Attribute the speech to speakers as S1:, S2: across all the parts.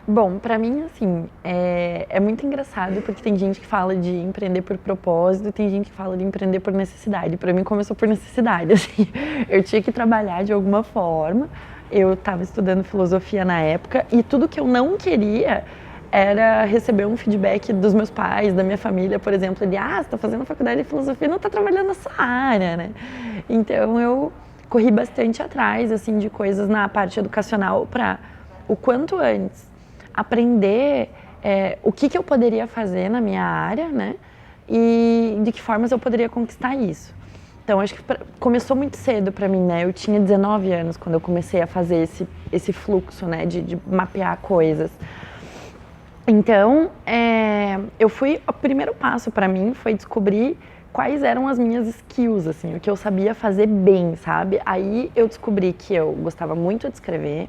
S1: Bom, pra mim, assim, é muito engraçado porque tem gente que fala de empreender por propósito e tem gente que fala de empreender por necessidade. Pra mim começou por necessidade, assim. Eu tinha que trabalhar de alguma forma. Eu estava estudando filosofia na época e tudo que eu não queria era receber um feedback dos meus pais, da minha família, por exemplo, de você tá fazendo faculdade de filosofia e não tá trabalhando nessa área, né? Então eu corri bastante atrás, assim, de coisas na parte educacional para o quanto antes aprender o que eu poderia fazer na minha área, né? E de que formas eu poderia conquistar isso. Então, acho que começou muito cedo para mim, né? Eu tinha 19 anos quando eu comecei a fazer esse fluxo, né? De mapear coisas. Então, o primeiro passo para mim foi descobrir quais eram as minhas skills, assim, o que eu sabia fazer bem, sabe? Aí eu descobri que eu gostava muito de escrever,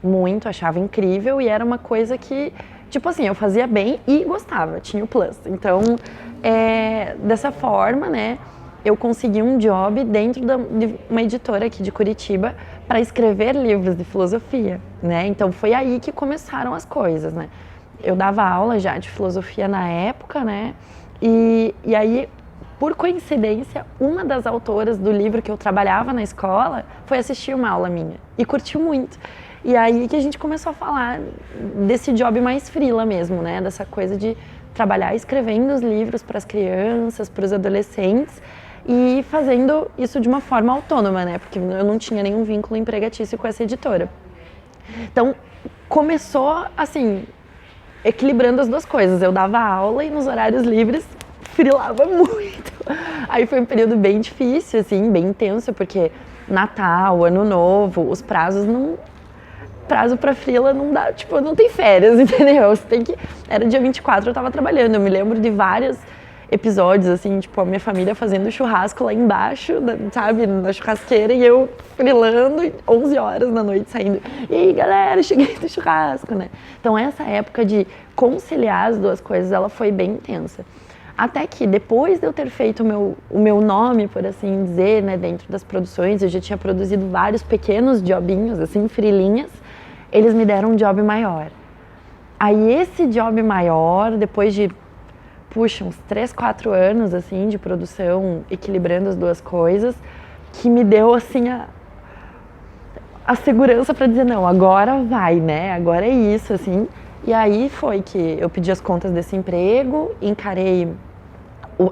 S1: muito, achava incrível e era uma coisa que, tipo assim, eu fazia bem e gostava, tinha o plus. Então, dessa forma, né, eu consegui um job dentro de uma editora aqui de Curitiba para escrever livros de filosofia, né? Então foi aí que começaram as coisas, né? Eu dava aula já de filosofia na época, né? E aí, por coincidência, uma das autoras do livro que eu trabalhava na escola foi assistir uma aula minha e curtiu muito. E aí que a gente começou a falar desse job mais freela mesmo, né? Dessa coisa de trabalhar escrevendo os livros para as crianças, para os adolescentes e fazendo isso de uma forma autônoma, né? Porque eu não tinha nenhum vínculo empregatício com essa editora. Então, começou assim, equilibrando as duas coisas. Eu dava aula e nos horários livres freelava muito. Aí foi um período bem difícil, assim, bem intenso, porque Natal, Ano Novo, os prazos não... Prazo pra freela não dá, tipo, não tem férias, entendeu? Você tem que... Era dia 24, eu tava trabalhando. Eu me lembro de vários episódios, assim, tipo, a minha família fazendo churrasco lá embaixo, sabe, na churrasqueira, e eu freelando 11 horas da noite saindo. E aí, galera, cheguei do churrasco, né? Então, essa época de conciliar as duas coisas, ela foi bem intensa. Até que depois de eu ter feito o meu nome, por assim dizer, né, dentro das produções, eu já tinha produzido vários pequenos jobinhos, assim, freelinhas, eles me deram um job maior. Aí esse job maior, depois de, uns 3, 4 anos, assim, de produção, equilibrando as duas coisas, que me deu, assim, a segurança para dizer, não, agora vai, né, agora é isso, assim. E aí foi que eu pedi as contas desse emprego, encarei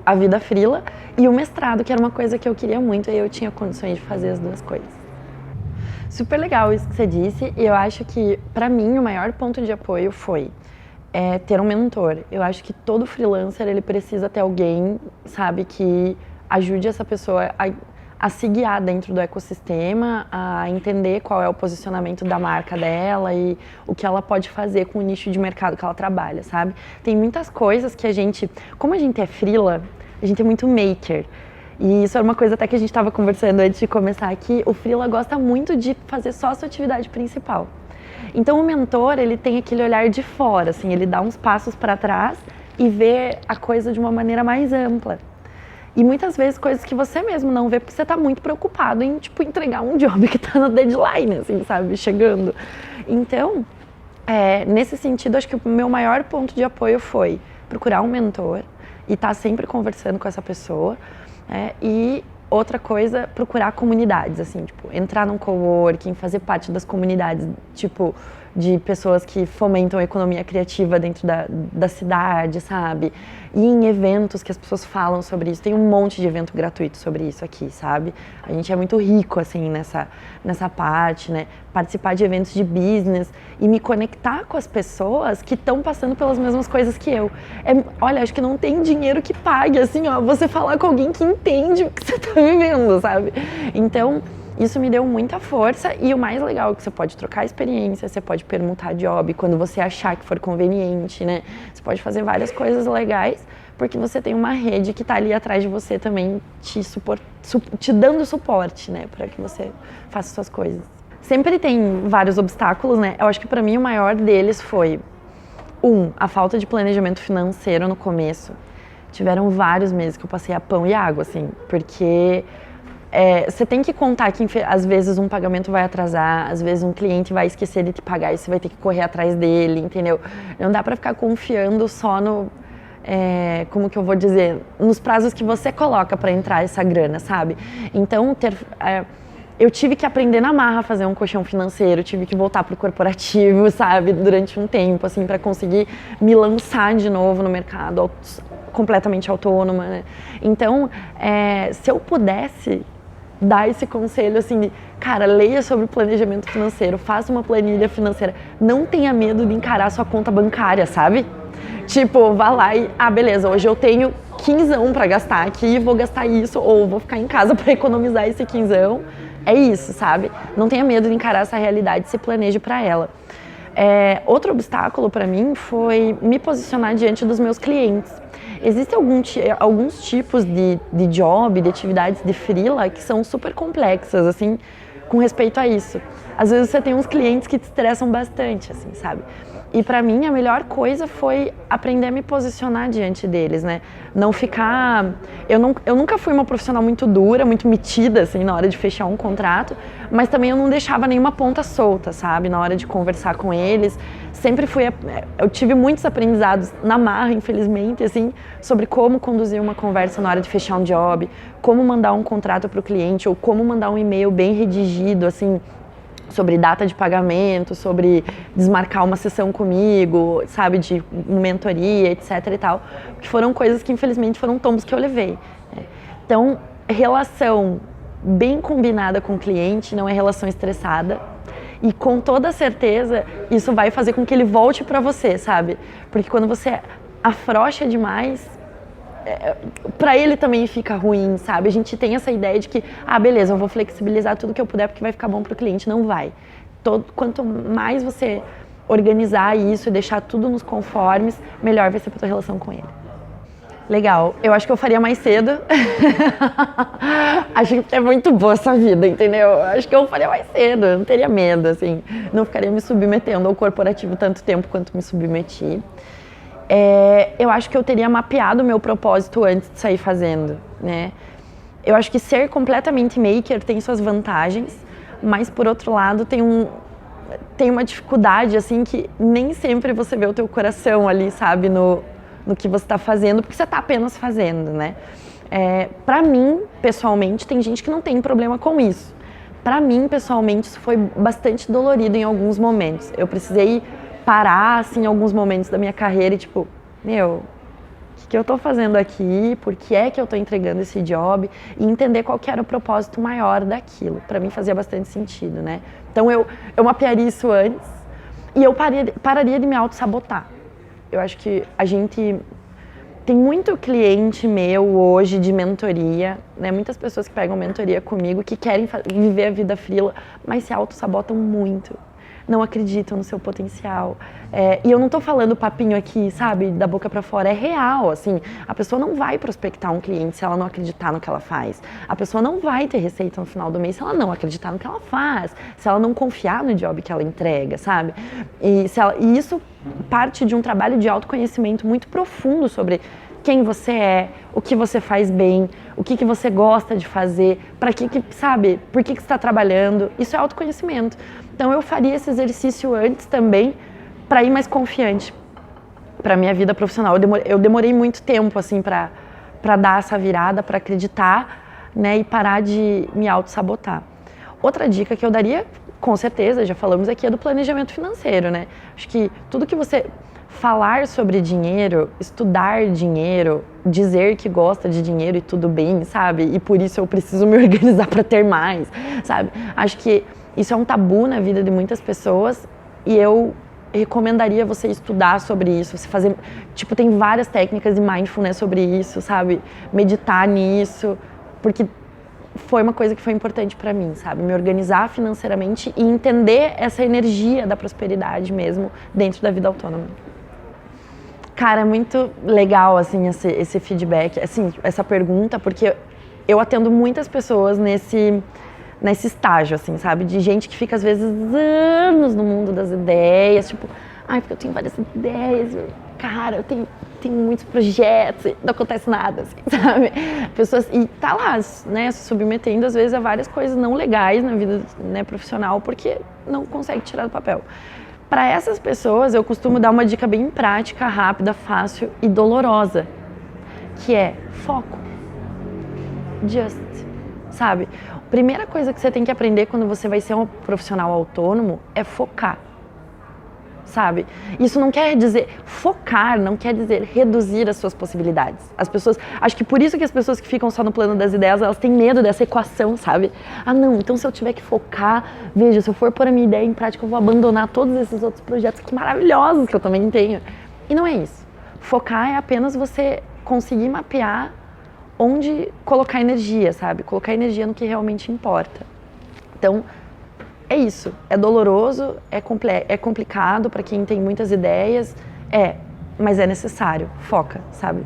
S1: a vida freela e o mestrado, que era uma coisa que eu queria muito, e eu tinha condições de fazer as duas coisas. Super legal isso que você disse, e eu acho que, para mim, o maior ponto de apoio foi ter um mentor. Eu acho que todo freelancer, ele precisa ter alguém, sabe, que ajude essa pessoa a se guiar dentro do ecossistema, a entender qual é o posicionamento da marca dela e o que ela pode fazer com o nicho de mercado que ela trabalha, sabe? Tem muitas coisas que a gente, como a gente é freela, a gente é muito maker. E isso era uma coisa até que a gente estava conversando antes de começar aqui, o freela gosta muito de fazer só a sua atividade principal. Então o mentor, ele tem aquele olhar de fora, assim, ele dá uns passos para trás e vê a coisa de uma maneira mais ampla. E muitas vezes coisas que você mesmo não vê porque você está muito preocupado em, tipo, entregar um job que está no deadline, assim, sabe, chegando. Então, nesse sentido, acho que o meu maior ponto de apoio foi procurar um mentor e estar sempre conversando com essa pessoa, e outra coisa, procurar comunidades, assim, tipo, entrar num coworking, fazer parte das comunidades, tipo, de pessoas que fomentam a economia criativa dentro da cidade, sabe? E em eventos que as pessoas falam sobre isso. Tem um monte de evento gratuito sobre isso aqui, sabe? A gente é muito rico, assim, nessa parte, né? Participar de eventos de business e me conectar com as pessoas que estão passando pelas mesmas coisas que eu. Olha, acho que não tem dinheiro que pague, assim, ó, você falar com alguém que entende o que você está vivendo, sabe? Então, isso me deu muita força e o mais legal é que você pode trocar experiência, você pode permutar job quando você achar que for conveniente, né? Você pode fazer várias coisas legais porque você tem uma rede que está ali atrás de você também te dando suporte, né? Para que você faça suas coisas. Sempre tem vários obstáculos, né? Eu acho que para mim o maior deles foi, a falta de planejamento financeiro no começo. Tiveram vários meses que eu passei a pão e água, assim, porque Você tem que contar que às vezes um pagamento vai atrasar, às vezes um cliente vai esquecer de te pagar e você vai ter que correr atrás dele, entendeu? Não dá pra ficar confiando só no, como que eu vou dizer, nos prazos que você coloca pra entrar essa grana, sabe? Então, eu tive que aprender na marra a fazer um colchão financeiro, tive que voltar pro corporativo, sabe? Durante um tempo, assim, pra conseguir me lançar de novo no mercado completamente autônoma, né? Então, se eu pudesse dar esse conselho, assim, cara, leia sobre planejamento financeiro, faça uma planilha financeira, não tenha medo de encarar sua conta bancária, sabe? Tipo, vá lá e, beleza, hoje eu tenho 15 pra gastar aqui, vou gastar isso, ou vou ficar em casa pra economizar esse 15. É isso, sabe? Não tenha medo de encarar essa realidade, se planeje pra ela. Outro obstáculo pra mim foi me posicionar diante dos meus clientes. Existem alguns tipos de job, de atividades de freela que são super complexas, assim, com respeito a isso. Às vezes você tem uns clientes que te estressam bastante, assim, sabe? E pra mim a melhor coisa foi aprender a me posicionar diante deles, né? Não ficar... Eu nunca fui uma profissional muito dura, muito metida, assim, na hora de fechar um contrato, mas também eu não deixava nenhuma ponta solta, sabe? Na hora de conversar com eles. Sempre eu tive muitos aprendizados na marra, infelizmente, assim, sobre como conduzir uma conversa na hora de fechar um job, como mandar um contrato pro cliente, ou como mandar um e-mail bem redigido, assim, sobre data de pagamento, sobre desmarcar uma sessão comigo, sabe, de mentoria, etc e tal, que foram coisas que infelizmente foram tombos que eu levei. Então, relação bem combinada com o cliente não é relação estressada e com toda certeza isso vai fazer com que ele volte para você, sabe? Porque quando você afrouxa demais, pra ele também fica ruim, sabe? A gente tem essa ideia de que, beleza, eu vou flexibilizar tudo que eu puder porque vai ficar bom pro cliente. Não vai. Quanto mais você organizar isso e deixar tudo nos conformes, melhor vai ser pra tua relação com ele. Legal. Eu acho que eu faria mais cedo. Acho que é muito boa essa vida, entendeu? Acho que eu faria mais cedo, eu não teria medo, assim. Não ficaria me submetendo ao corporativo tanto tempo quanto me submeti. Eu acho que eu teria mapeado o meu propósito antes de sair fazendo, né? Eu acho que ser completamente maker tem suas vantagens, mas por outro lado tem uma dificuldade, assim, que nem sempre você vê o teu coração ali, sabe, no que você está fazendo, porque você está apenas fazendo, né? Pra mim, pessoalmente, tem gente que não tem problema com isso. Pra mim, pessoalmente, isso foi bastante dolorido em alguns momentos. Eu precisei parar, assim, em alguns momentos da minha carreira e tipo, o que eu tô fazendo aqui, por que é que eu tô entregando esse job e entender qual que era o propósito maior daquilo. Pra mim fazia bastante sentido, né? Então eu mapearia isso antes e eu pararia de me auto-sabotar. Eu acho que a gente tem muito cliente meu hoje de mentoria, né? Muitas pessoas que pegam mentoria comigo que querem viver a vida freela, mas se auto-sabotam muito. Não acreditam no seu potencial. E eu não tô falando papinho aqui, sabe, da boca pra fora, é real, assim. A pessoa não vai prospectar um cliente se ela não acreditar no que ela faz. A pessoa não vai ter receita no final do mês se ela não acreditar no que ela faz, se ela não confiar no job que ela entrega, sabe? E isso parte de um trabalho de autoconhecimento muito profundo sobre quem você é, o que você faz bem, o que você gosta de fazer, para sabe, por que você está trabalhando. Isso é autoconhecimento. Então eu faria esse exercício antes também para ir mais confiante para minha vida profissional. Eu demorei muito tempo assim para dar essa virada, para acreditar, né, e parar de me auto-sabotar. Outra dica que eu daria, com certeza, já falamos aqui, é do planejamento financeiro, né? Acho que tudo que você falar sobre dinheiro, estudar dinheiro, dizer que gosta de dinheiro e tudo bem, sabe? E por isso eu preciso me organizar para ter mais, sabe? Acho que isso é um tabu na vida de muitas pessoas e eu recomendaria você estudar sobre isso, você fazer, tipo, tem várias técnicas de mindfulness sobre isso, sabe? Meditar nisso, porque foi uma coisa que foi importante para mim, sabe? Me organizar financeiramente e entender essa energia da prosperidade mesmo dentro da vida autônoma. Cara, é muito legal, assim, esse feedback, assim, essa pergunta, porque eu atendo muitas pessoas nesse estágio, assim, sabe? De gente que fica, às vezes, anos no mundo das ideias, tipo, porque eu tenho várias ideias, cara, eu tenho tem muitos projetos, e não acontece nada, assim, sabe? Pessoas, e tá lá, né, se submetendo às vezes a várias coisas não legais na vida, né, profissional, porque não consegue tirar do papel. Para essas pessoas, eu costumo dar uma dica bem prática, rápida, fácil e dolorosa, que é foco. Just, sabe? A primeira coisa que você tem que aprender quando você vai ser um profissional autônomo é focar, sabe? Isso não quer dizer, focar não quer dizer reduzir as suas possibilidades. As pessoas, acho que por isso que as pessoas que ficam só no plano das ideias, elas têm medo dessa equação, sabe? Ah, não, então se eu tiver que focar, veja, se eu for pôr a minha ideia em prática, eu vou abandonar todos esses outros projetos que maravilhosos que eu também tenho. E não é isso. Focar é apenas você conseguir mapear onde colocar energia, sabe? Colocar energia no que realmente importa. Então, é isso. É doloroso, é complicado para quem tem muitas ideias, mas é necessário. Foca, sabe?